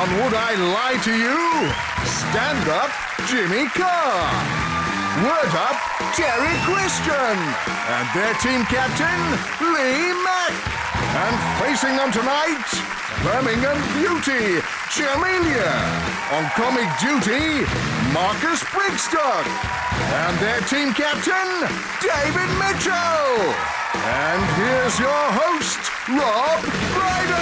on Would I Lie to You? Stand up, Jimmy Carr. Word up, Terry Christian. And their team captain, Mack. And facing them tonight, Birmingham beauty, Jamelia. On comic duty, Marcus Brigstocke. And their team captain, David Mitchell. And here's your host, Rob Brydon.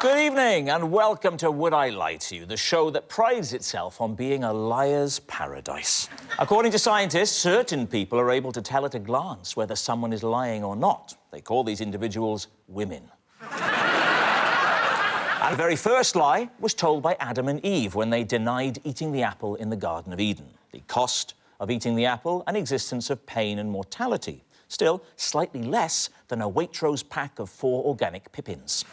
Good evening and welcome to Would I Lie to You, the show that prides itself on being a liar's paradise. According to scientists, certain people are able to tell at a glance whether someone is lying or not. They call these individuals women. And the very first lie was told by Adam and Eve when they denied eating the apple in the Garden of Eden. The cost of eating the apple, an existence of pain and mortality. Still, slightly less than a Waitrose pack of 4 organic pippins.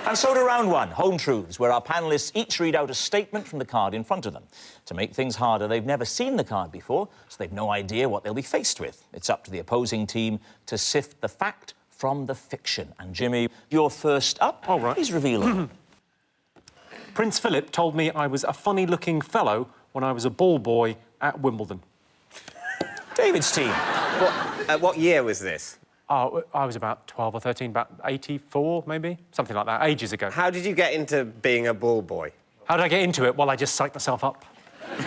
And so to round one, Home Truths, where our panellists each read out a statement from the card in front of them. To make things harder, they've never seen the card before, so they've no idea what they'll be faced with. It's up to the opposing team to sift the fact from the fiction. And Jimmy, you're first up. All right. Please reveal it. Prince Philip told me I was a funny-looking fellow when I was a ball boy at Wimbledon. David's team. What year was this? Oh, I was about 12 or 13, about 84, maybe? Something like that, ages ago. How did you get into being a ball boy? How did I get into it? Well, I just psyched myself up. Some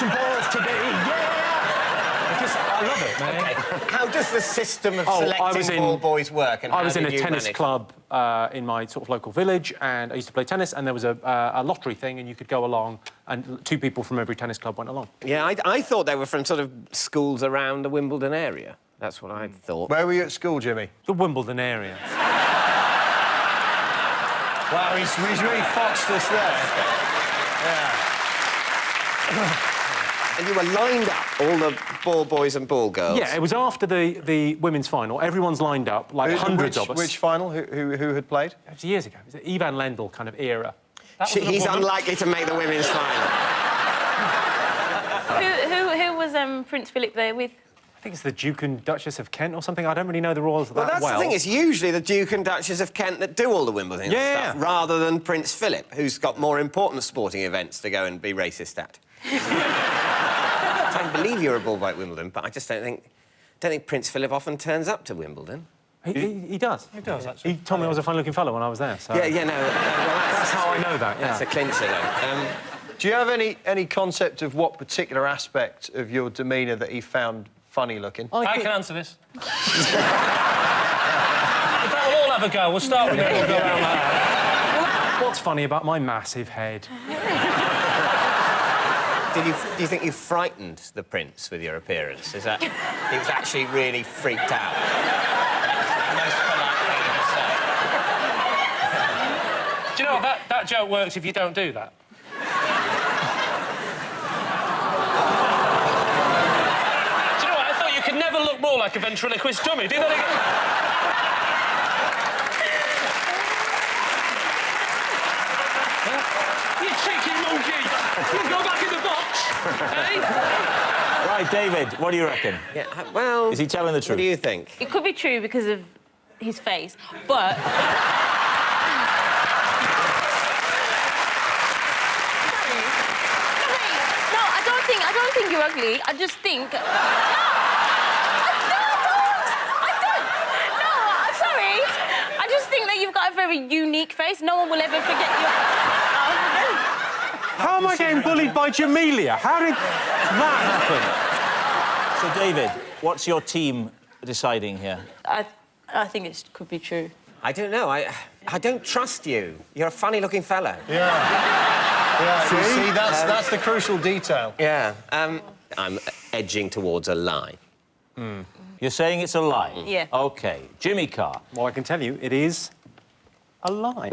balls today, yeah! I love it, man. Okay. How does the system of selecting ball boys work? And I was in a tennis club in my sort of local village, and I used to play tennis, and there was a lottery thing, and you could go along, and 2 people from every tennis club went along. Yeah, I thought they were from sort of schools around the Wimbledon area. That's what I thought. Where were you at school, Jimmy? The Wimbledon area. Wow, he's really foxed us there. Yeah. And you were lined up, all the ball boys and ball girls? Yeah, it was after the women's final. Everyone's lined up, like hundreds of us. Which final? Who had played? It was years ago. It was the Ivan Lendl kind of era. He's unlikely to make the women's final. Who was Prince Philip there with? I think it's the Duke and Duchess of Kent or something. I don't really know the royals that well. Well, that's the thing. It's usually the Duke and Duchess of Kent that do all the Wimbledon stuff, rather than Prince Philip, who's got more important sporting events to go and be racist at. I don't believe you're a ball boy at Wimbledon, but I just don't think Prince Philip often turns up to Wimbledon. He does. He does, actually. He told me I was a funny-looking fellow when I was there, so... Yeah, no... well, that's how I know that, yeah. That's a clincher, though. Do you have any concept of what particular aspect of your demeanour that he found funny-looking? I can answer this. In fact, we'll all have a go. We'll start with you. We'll go around like that. What's funny about my massive head? Do you think you frightened the prince with your appearance? Is that... he was actually really freaked out? Most polite thing to say. Do you know what? That joke works if you don't do that. Do you know what? I thought you could never look more like a ventriloquist dummy. Do that again. You cheeky monkey! You go back in the box, eh? Right, David, what do you reckon? Yeah, well... Is he telling the truth? What do you think? It could be true because of his face, but... Sorry, no, I don't think you're ugly. I just think... No, I'm sorry. I just think that you've got a very unique face. No one will ever forget you. How am I getting bullied by Jamelia? How did that happen? So, David, what's your team deciding here? I think it could be true. I don't know. I don't trust you. You're a funny-looking fella. Yeah. Yeah, see, that's the crucial detail. Yeah. I'm edging towards a lie. You're saying it's a lie? Yeah. OK. Jimmy Carr. Well, I can tell you, it is a lie.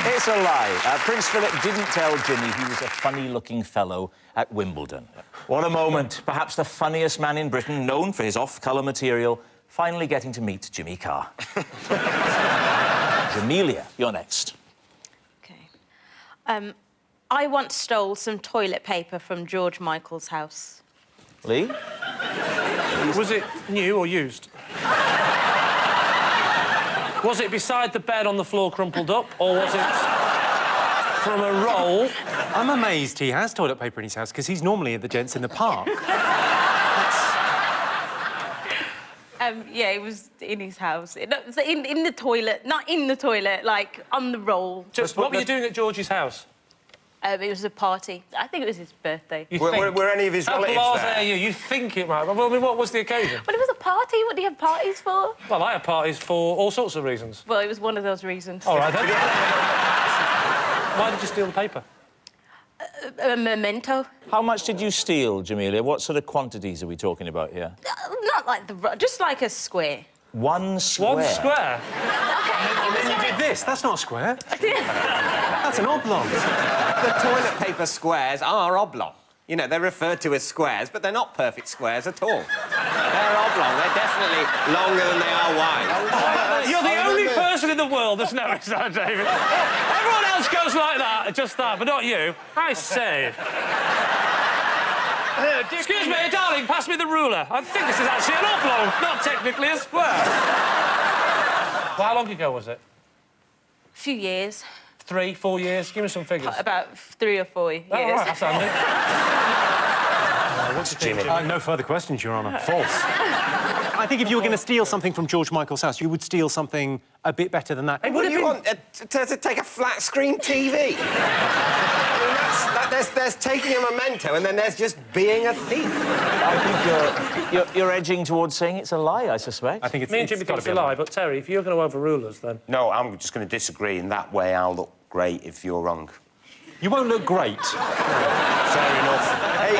It's a lie. Prince Philip didn't tell Jimmy he was a funny-looking fellow at Wimbledon. What a moment. Perhaps the funniest man in Britain, known for his off-colour material, finally getting to meet Jimmy Carr. Jamelia, you're next. OK. I once stole some toilet paper from George Michael's house. Lee? Was it new or used? Was it beside the bed on the floor crumpled up, or was it from a roll? I'm amazed he has toilet paper in his house, because he's normally at the gents in the park. Yeah, it was in his house. In the toilet. Not in the toilet, like, on the roll. What were you doing at George's house? It was a party. I think it was his birthday. Were any of his relatives there? How blasé are you? You think it might... Well, I mean, what was the occasion? Well, it was a party. What do you have parties for? Well, I have parties for all sorts of reasons. Well, it was one of those reasons. All right, then. Why did you steal the paper? A memento. How much did you steal, Jamelia? What sort of quantities are we talking about here? Not like just like a square. One square? One square? And then you did this. That's not a square. That's an oblong. The toilet paper squares are oblong. You know, they're referred to as squares, but they're not perfect squares at all. They're oblong. They're definitely longer than they are wide. You're the only person in the world that's noticed that, David. Everyone else goes like that, just that, but not you. I say. Excuse me, darling, pass me the ruler. I think this is actually an oblong, not technically a square. Well, how long ago was it? A few years. 3, 4 years? Give me some figures. About 3 or 4 years. Oh, right, that's handy. What's Jimmy? No further questions, Your Honour. False. I think if you were going to steal something from George Michael's house, you would steal something a bit better than that. Hey, what do you want? To take a flat-screen TV? I mean, there's taking a memento, and then there's just being a thief. I think you're edging towards saying it's a lie, I suspect. I think it's Me and Jimmy think it's a lie, but Terry, if you're going to overrule us, then... No, I'm just going to disagree, and that way I'll look great if you're wrong. You won't look great. Fair enough. Hey,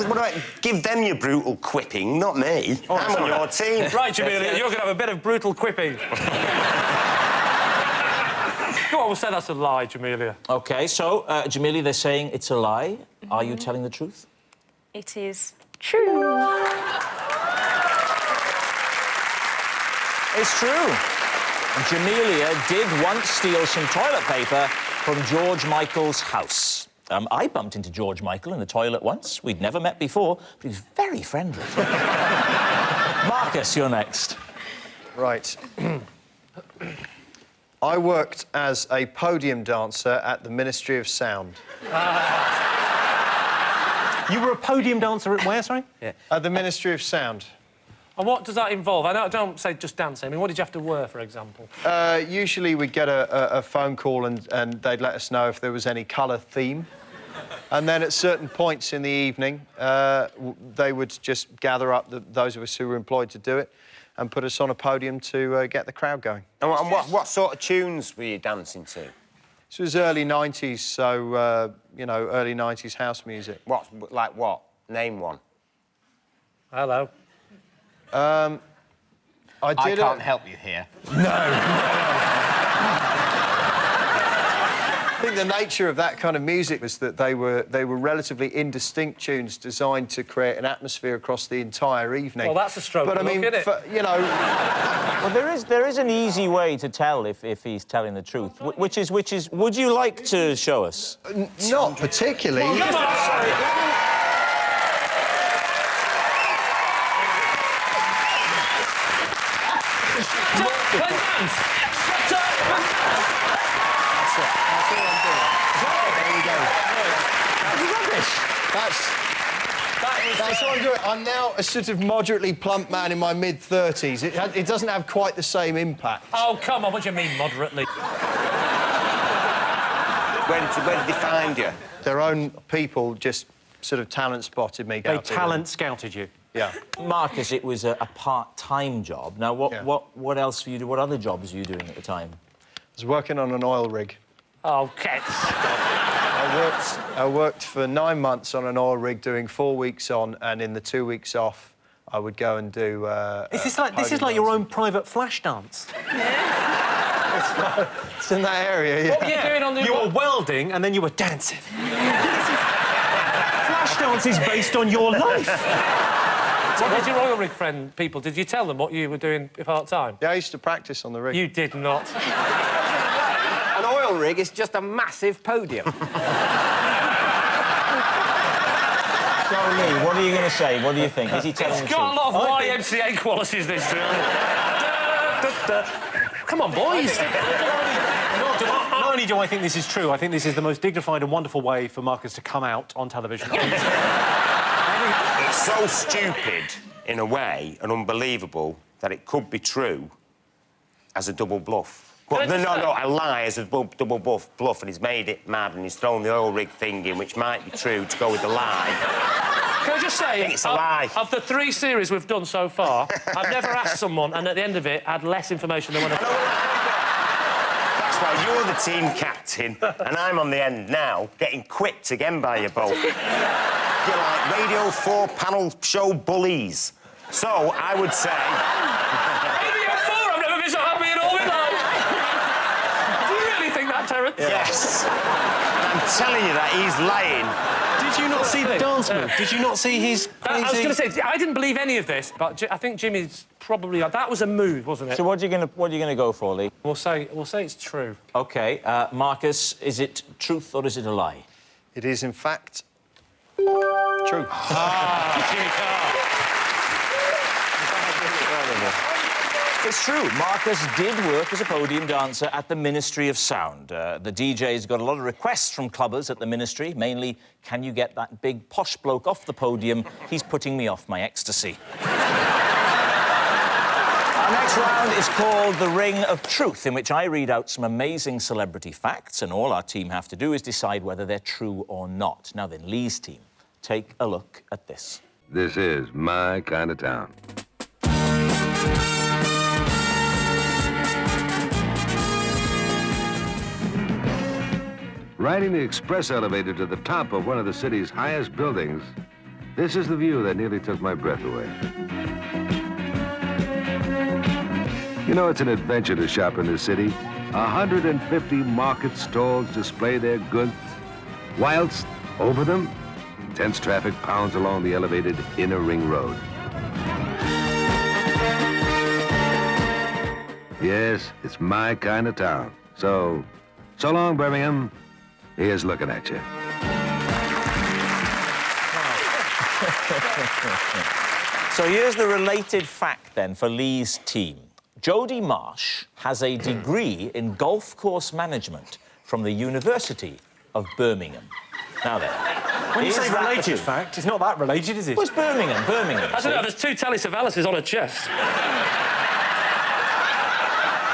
what about... Give them your brutal quipping, not me. Oh, I'm on your team. Right, Jamelia, you're going to have a bit of brutal quipping. Go on, we'll say that's a lie, Jamelia. OK, so, Jamelia, they're saying it's a lie. Are you telling the truth? It is true. It's true. Jamelia did once steal some toilet paper from George Michael's house. I bumped into George Michael in the toilet once. We'd never met before, but he was very friendly. Marcus, you're next. Right. I worked as a podium dancer at the Ministry of Sound. You were a podium dancer at where, sorry? Yeah. At the Ministry of Sound. And what does that involve? I don't say just dancing. I mean, what did you have to wear, for example? Usually we'd get a phone call and they'd let us know if there was any colour theme. And then at certain points in the evening, they would just gather up those of us who were employed to do it and put us on a podium to get the crowd going. And what sort of tunes were you dancing to? This was early 90s, so, you know, early 90s house music. Like what? Name one. Hello. I can't help you here. I think the nature of that kind of music was that they were relatively indistinct tunes designed to create an atmosphere across the entire evening. Well, that's a stroke. But I mean, isn't it? you know, Well, there is an easy way to tell if he's telling the truth, which is, would you like to show us? not particularly. Come on! That's what I'm doing. I'm now a sort of moderately plump man in my mid-30s. It doesn't have quite the same impact. Oh, come on, what do you mean, moderately? Where did they find you? Their own people just sort of talent spotted me. They talent scouted you. Yeah. Marcus, it was a part-time job. Now, what else were you doing? What other jobs were you doing at the time? I was working on an oil rig. Oh, Kets. I worked for 9 months on an oil rig, doing 4 weeks on, and in the 2 weeks off, I would go and do. This is like your own private flash dance. It's in that area, yeah. What were you doing on the... You were welding and then you were dancing. Flash dance is based on your life. What did your oil rig friend people... Did you tell them what you were doing part-time? Yeah, I used to practice on the rig. You did not. An oil rig is just a massive podium. So, Lee, what are you going to say? What do you think? Is he telling the It's truth? got a lot of YMCA qualities, this drill. Come on, boys. Not only do I think this is true, I think this is the most dignified and wonderful way for Marcus to come out on television. It's so stupid, in a way, and unbelievable that it could be true as a double bluff. But no, a lie as a double bluff, and he's made it mad, and he's thrown the oil rig thing in, which might be true, to go with the lie. Can I just say, it's a lie. Of the 3 series we've done so far, I've never asked someone, and at the end of it, had less information than when I... That's why you're the team captain, and I'm on the end now, getting quipped again by you both. You're like Radio 4 panel show bullies. So, I would say... Radio 4, I've never been so happy in all my life. Do you really think that, Terence? Yes. And I'm telling you that he's lying. Did you not see the dance move? Did you not see his crazy... I was going to say, I didn't believe any of this, but I think Jimmy's probably... That was a move, wasn't it? So what are you going to go for, Lee? We'll say it's true. OK, Marcus, is it truth or is it a lie? It is, in fact, true. Jimmy Carr. It's true. Marcus did work as a podium dancer at the Ministry of Sound. The DJ's got a lot of requests from clubbers at the Ministry, mainly, can you get that big posh bloke off the podium? He's putting me off my ecstasy. Our next round is called The Ring of Truth, in which I read out some amazing celebrity facts, and all our team have to do is decide whether they're true or not. Now then, Lee's team, take a look at this. This is my kind of town. Riding the express elevator to the top of one of the city's highest buildings, this is the view that nearly took my breath away. You know, it's an adventure to shop in this city. 150 market stalls display their goods, whilst over them, intense traffic pounds along the elevated inner ring road. Yes, it's my kind of town. So long, Birmingham. Here's looking at you. So here's the related fact, then, for Lee's team. Jodie Marsh has a degree in golf course management from the University of Birmingham. Now then... When you say related fact, it's not that related, is it? Well, it's Birmingham. I don't know, there's 2 Telly Savalas's on her chest.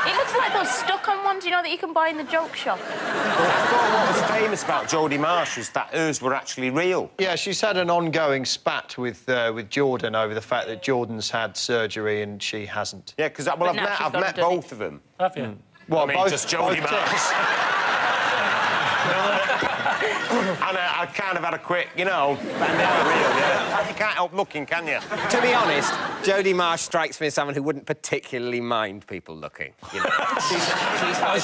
It looks like those stuck-on ones, you know, that you can buy in the joke shop. I thought what was famous about Jodie Marsh was that hers were actually real. Yeah, she's had an ongoing spat with Jordan over the fact that Jordan's had surgery and she hasn't. Yeah, because I've met both of them. Have you? Well, I mean, just Jodie Marsh. And I kind of had a quick, you know, real, yeah. You can't help looking, can you? To be honest, Jodie Marsh strikes me as someone who wouldn't particularly mind people looking. You know, she's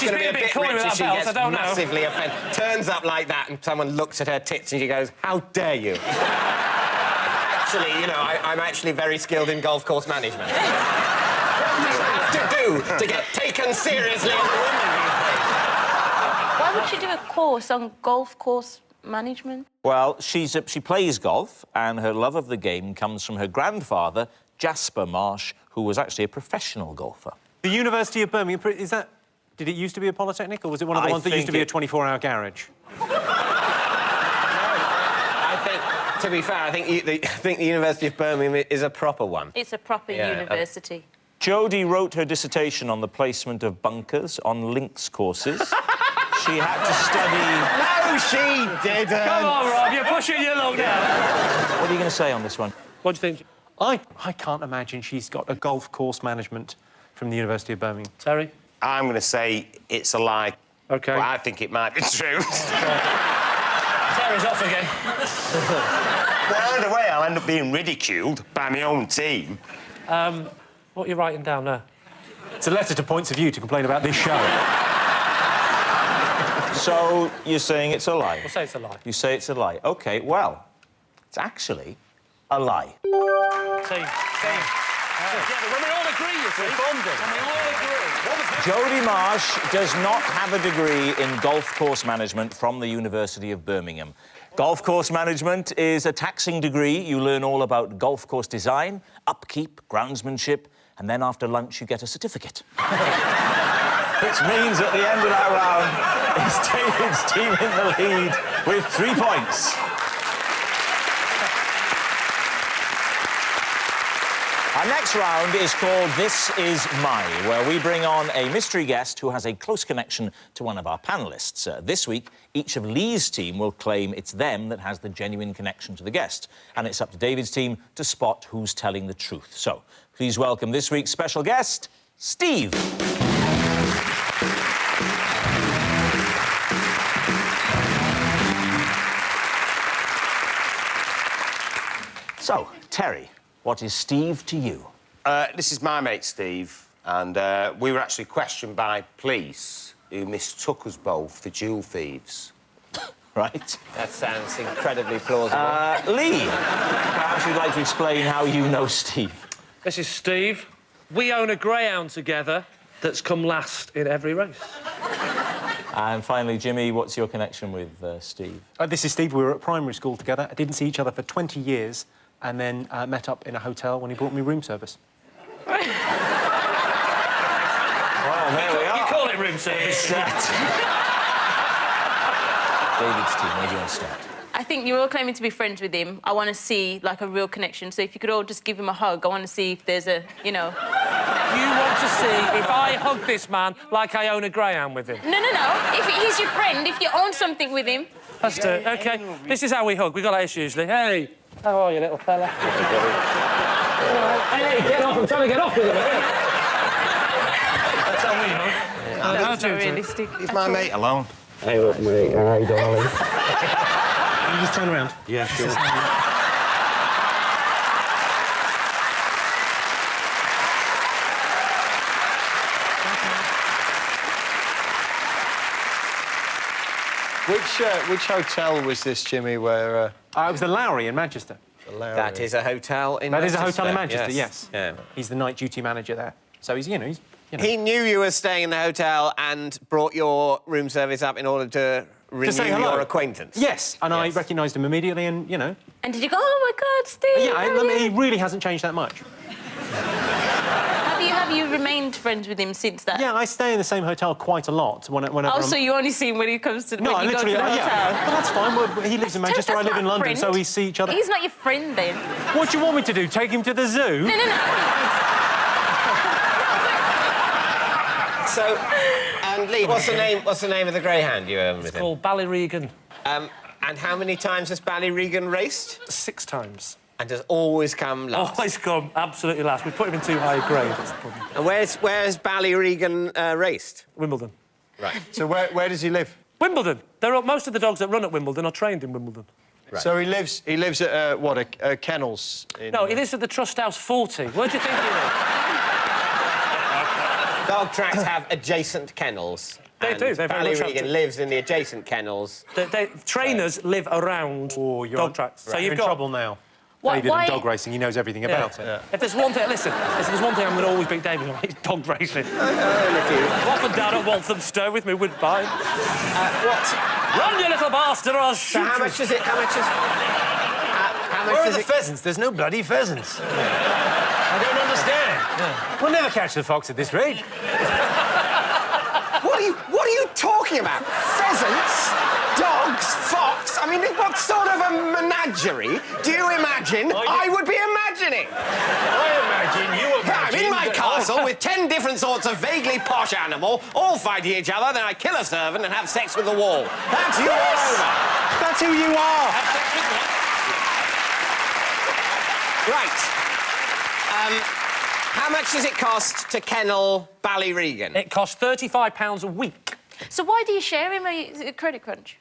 going to be a bit rich if she gets massively offended. Turns up like that, and someone looks at her tits and she goes, "How dare you?" Actually, you know, I'm actually very skilled in golf course management. What do you have to do to get taken seriously as a woman? Why would she do a course on golf course management? Well, she plays golf, and her love of the game comes from her grandfather, Jasper Marsh, who was actually a professional golfer. The University of Birmingham, is that... Did it used to be a polytechnic, or was it one of the ones that used to be a 24-hour garage? I think, to be fair, I think the University of Birmingham is a proper one. It's a proper university. Jodie wrote her dissertation on the placement of bunkers on links courses. She had to study... No, she didn't! Come on, Rob, you're pushing your luck now. What are you going to say on this one? What do you think? I can't imagine she's got a golf course management from the University of Birmingham. Terry? I'm going to say it's a lie. OK. But I think it might be true. Terry's off again. Well, either way, I'll end up being ridiculed by my own team. What are you writing down there? It's a letter to Points of View to complain about this show. So, you're saying it's a lie? We'll say it's a lie. You say it's a lie. OK, well, it's actually a lie. Same. Together. When we all agree, you see. When we all agree. Jodie Marsh does not have a degree in golf course management from the University of Birmingham. Golf course management is a taxing degree. You learn all about golf course design, upkeep, groundsmanship, and then after lunch you get a certificate. Which means at the end of that round, it's David's team in the lead with 3 points. Our next round is called This Is My, where we bring on a mystery guest who has a close connection to one of our panellists. This week, each of Lee's team will claim it's them that has the genuine connection to the guest, and it's up to David's team to spot who's telling the truth. So, please welcome this week's special guest, Steve. So, Terry, what is Steve to you? This is my mate, Steve, and we were actually questioned by police who mistook us both for jewel thieves. Right. That sounds incredibly plausible. Lee, perhaps you'd like to explain how you know Steve. This is Steve. We own a greyhound together that's come last in every race. And finally, Jimmy, what's your connection with Steve? This is Steve. We were at primary school together. I didn't see each other for 20 years and then met up in a hotel when he brought me room service. Well, there we are. You call it room service? David's team, where do you want to start? I think you're all claiming to be friends with him. I want to see, like, a real connection. So if you could all just give him a hug, I want to see if there's a, you know... You want to see if I hug this man like I own a greyhound with him? No. If he's your friend, if you own something with him... Let's do it. OK, this is how we hug. We got like this usually. Hey, how are you, little fella? Hey, get off. I'm trying to get off with it. That's how we hug. That's not realistic. Leave my mate alone. Hey, look, mate. Hi, darling. You just turn around. Yeah, sure. Which hotel was this, Jimmy, where... It was the Lowry in Manchester. The Lowry. That is a hotel in That is Manchester. a hotel in Manchester, yes. Yeah. He's the night duty manager there. So he's, you know... He knew you were staying in the hotel and brought your room service up in order to renew say hello. your acquaintance. Yes, and I recognised him immediately and, you know... And did you go, oh, my God, Steve? Yeah, he really hasn't changed that much. Have you remained friends with him since that? Yeah, I stay in the same hotel quite a lot. Whenever Oh, so you only see him when he comes to... No, when you literally... go to the hotel? Yeah, well, that's fine. Well, he lives in Manchester, I live in London, so we see each other... He's not your friend, then. What do you want me to do, take him to the zoo? No. So, and Lee, what's the name of the greyhound you own with him? It's called Ballyregan. And how many times has Ballyregan raced? 6 times. And does always come last? Always come absolutely last. We put him in too high a grade, that's the problem. And where's Ballyregan raced? Wimbledon. Right. So where does he live? Wimbledon. Most of the dogs that run at Wimbledon are trained in Wimbledon. Right. So he lives at, a kennels? No, he lives at the Trust House 40. Where do you think he lives? Dog tracks have adjacent kennels. They do, they very much have Ballyregan to. lives in the adjacent kennels. Trainers live around dog tracks. So you're in trouble now. David and dog racing, he knows everything about it. Yeah. If there's one thing, listen, if there's one thing I'm going to always beat David on, it's dog racing. Up and down at Walthamstow with me Woodbine. What? Run, you little bastard, or I'll shoot So how you. much is it? How much Where are does the it... pheasants? There's no bloody pheasants. I don't understand. We'll never catch the fox at this rate. What are you talking about? Pheasants? Dogs? Fox? I mean, what sort of a menagerie do you imagine I would be imagining? I'm in my castle with 10 different sorts of vaguely posh animal, all fighting each other, then I kill a servant and have sex with the wall. That's you all over. That's who you are. Right. How much does it cost to kennel Ballyregan? It costs £35 a week. So why do you share him? Is it a credit crunch?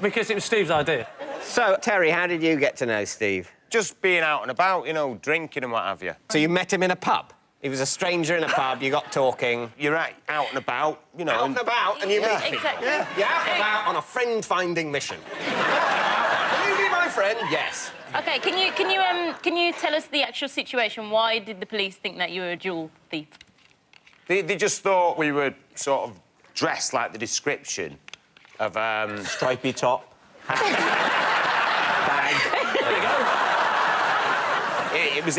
Because it was Steve's idea. So, Terry, how did you get to know Steve? Just being out and about, you know, drinking and what have you. So you met him in a pub? He was a stranger in a pub, you got talking. You're out and about, you know... Out and about, and you meet him. Exactly. Yeah, you're out and about on a friend-finding mission. Will you be my friend? Yes. OK, can you tell us the actual situation? Why did the police think that you were a jewel thief? They just thought we were sort of dressed like the description of stripy top. Bag. There you go.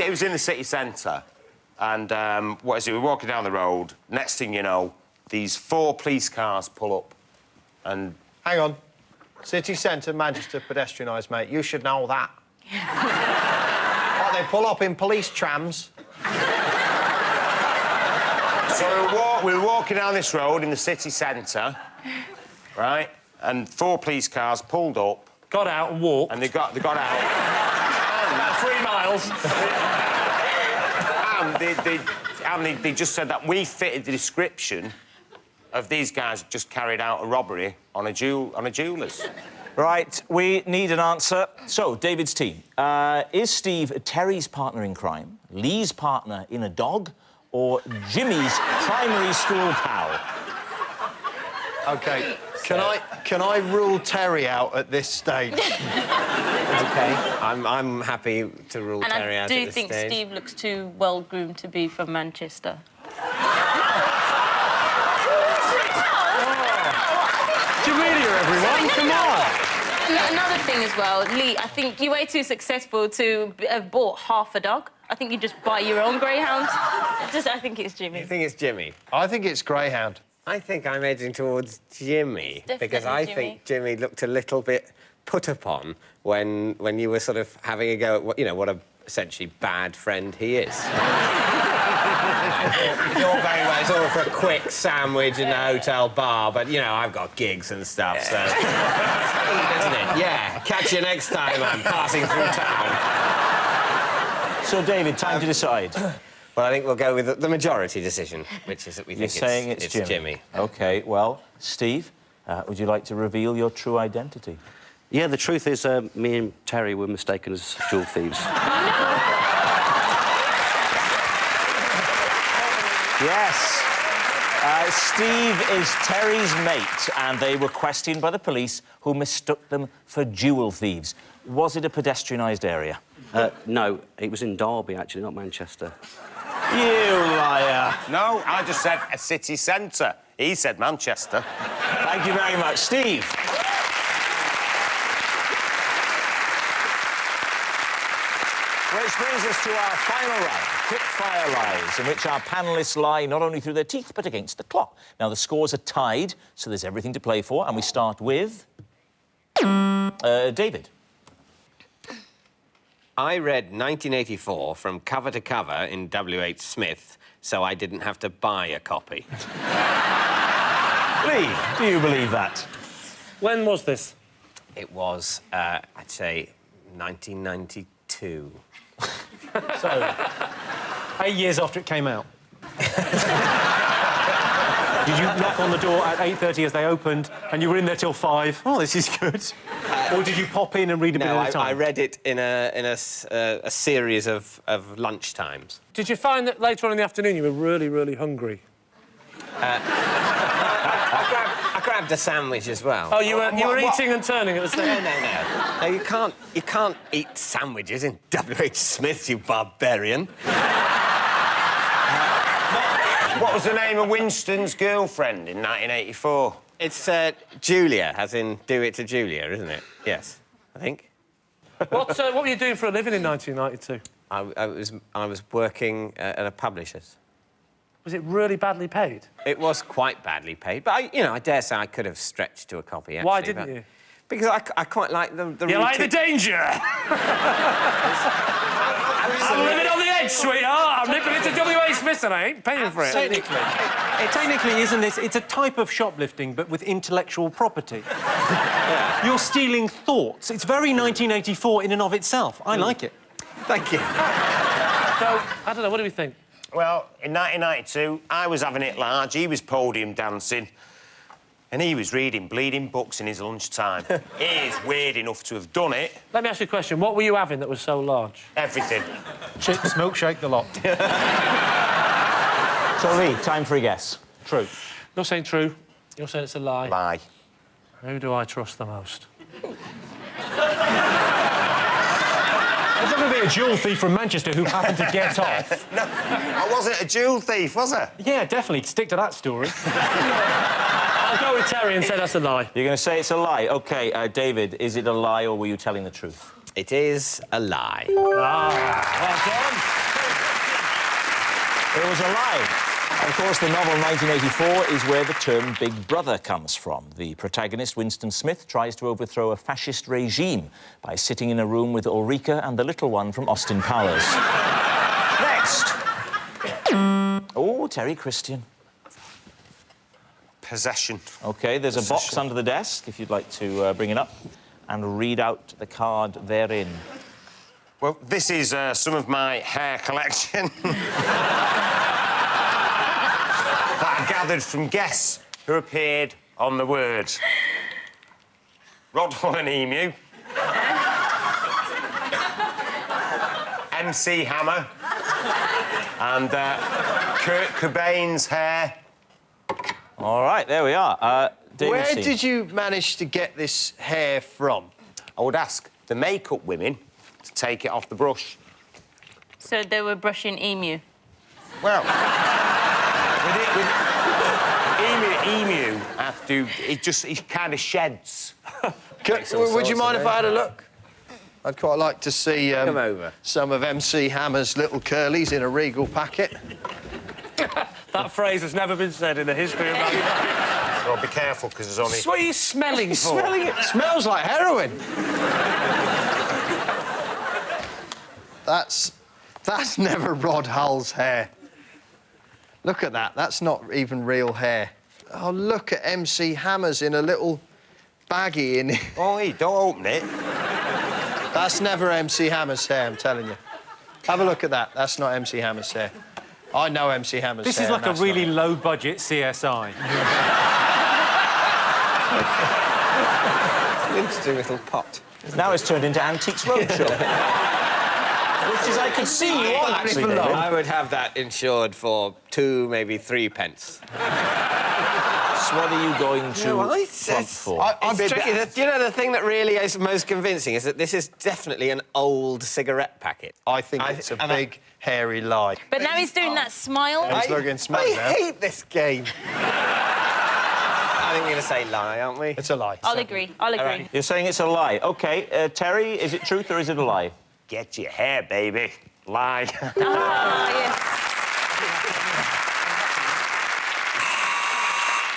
It was in the city centre, and what is it? We're walking down the road. Next thing you know, these 4 police cars pull up, and Hang on. City centre, Manchester, pedestrianised, mate. You should know that. What, they pull up in police trams? so we were walking down this road in the city centre, right? And 4 police cars pulled up. Got out and walked. And they got out. About 3 miles. and they just said that we fitted the description of these guys who just carried out a robbery on a jeweller's. Right, we need an answer. So, David's team. Is Steve Terry's partner in crime, Lee's partner in a dog, or Jimmy's primary school pal? OK, can I rule Terry out at this stage? OK. I'm happy to rule Terry out at this stage. And I do think Steve looks too well-groomed to be from Manchester. Jamelia, everyone, come on! Another thing as well, Lee, I think you're way too successful to have bought half a dog. I think you just buy your own greyhound. I think it's Jimmy. You think it's Jimmy? I think it's greyhound. I think I'm edging towards Jimmy. Because I think Jimmy looked a little bit put upon when you were sort of having a go at what, what a essentially bad friend he is. It's all very well. It's all for a quick sandwich in the hotel bar, but, I've got gigs and stuff, so... Isn't it? Yeah. Catch you next time I'm passing through town. So, David, time to decide. Well, I think we'll go with the majority decision, which is that we think saying it's Jimmy. OK, well, Steve, would you like to reveal your true identity? Yeah, the truth is, me and Terry were mistaken as jewel thieves. Yes. Steve is Terry's mate, and they were questioned by the police, who mistook them for jewel thieves. Was it a pedestrianised area? No, it was in Derby, actually, not Manchester. You liar. No, I just said a city centre. He said Manchester. Thank you very much. Steve. Which brings us to our final round, quick-fire lies, in which our panellists lie not only through their teeth, but against the clock. Now, the scores are tied, so there's everything to play for, and we start with... David. I read 1984 from cover to cover in W.H. Smith, so I didn't have to buy a copy. Lee, do you believe that? When was this? It was, I'd say, 1992. So, 8 years after it came out. Did you knock on the door at 8:30 as they opened, and you were in there till 5? Oh, this is good. Or did you pop in and read a bit at a time? I read it in a series of lunch times. Did you find that later on in the afternoon you were really, really hungry? I grabbed a sandwich as well. Oh, you were eating and turning at the same time? No, you can't eat sandwiches in W.H. Smith, you barbarian. What was the name of Winston's girlfriend in 1984? It's Julia, as in do it to Julia, isn't it? Yes, I think. What were you doing for a living in 1992? I was working at a publisher's. Was it really badly paid? It was quite badly paid, but I dare say I could have stretched to a copy. Actually, Why didn't you? Because I quite like the You like the danger? I'm living on the edge, sweetheart. I'm nipping into W.H. Smith and I ain't paying for it. Technically, isn't this... It's a type of shoplifting, but with intellectual property. Yeah. You're stealing thoughts. It's very 1984 in and of itself. I like it. Thank you. So, I don't know, what do we think? Well, in 1992, I was having it large, he was podium dancing, and he was reading bleeding books in his lunchtime. He is weird enough to have done it. Let me ask you a question. What were you having that was so large? Everything. Chips, milkshake, the lot. So, Lee, time for a guess. True. You're saying true. You're saying it's a lie. Lie. Who do I trust the most? There's never been a jewel thief from Manchester who happened to get off. No, I wasn't a jewel thief, was I? Yeah, definitely. Stick to that story. I'll go with Terry and say that's a lie. You're going to say it's a lie? OK, David, is it a lie or were you telling the truth? It is a lie. Well done. It was a lie. Of course, the novel 1984 is where the term Big Brother comes from. The protagonist, Winston Smith, tries to overthrow a fascist regime by sitting in a room with Ulrika and the little one from Austin Powers. Next. Oh, Terry Christian. Possession. OK, there's a box under the desk, if you'd like to bring it up, and read out the card therein. Well, this is some of my hair collection that I gathered from guests who appeared on the word. Rodwell and Emu. MC Hammer. And Kurt Cobain's hair. All right, there we are. Where did you manage to get this hair from? I would ask the makeup women to take it off the brush. So they were brushing Emu. Well, emu have to. It kind of sheds. Would you mind if I had a look? I'd quite like to see Come over. some of MC Hammer's little curlies in a regal packet. That phrase has never been said in the history of mankind. Well, be careful, because there's only... What are you smelling for? Smelling it. Smells like heroin. That's never Rod Hull's hair. Look at that. That's not even real hair. Oh, look at MC Hammer's in a little baggie in it. Oh, hey, don't open it. That's never MC Hammer's hair, I'm telling you. Have a look at that. That's not MC Hammer's hair. I know MC Hammer's This hair. is like a really low-budget CSI. An interesting little pot. Now it's turned into Antiques Roadshow. Which is, I could see you on, actually, David. I would have that insured for 2, maybe 3 pence. So what are you going to front for? I'm tricky. You know, the thing that really is most convincing is that this is definitely an old cigarette packet. I think it's a big, hairy lie. But now he's doing that smile. He's looking smug now. I hate this game. I think we're going to say lie, aren't we? It's a lie. I'll agree. I'll agree. Right. You're saying it's a lie. OK, Terry, is it truth or is it a lie? Get your hair, baby. Lie. Ah, yes.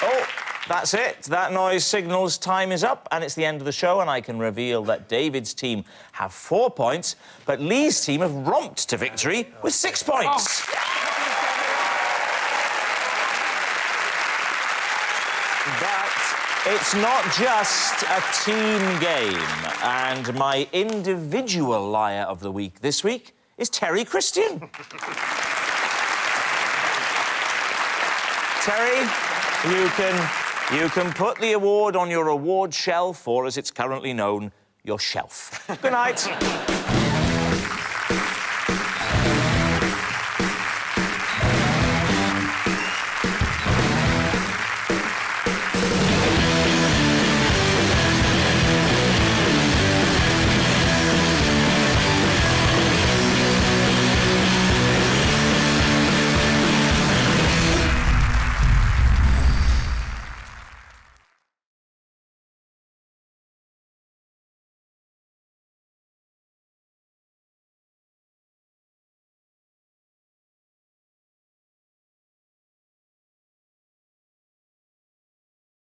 Oh, that's it. That noise signals time is up, and it's the end of the show, and I can reveal that David's team have 4 points, but Lee's team have romped to victory with 6 points. But it's not just a team game, and my individual liar of the week this week is Terry Christian. Terry, you can put the award on your award shelf, or as it's currently known, your shelf. Good night.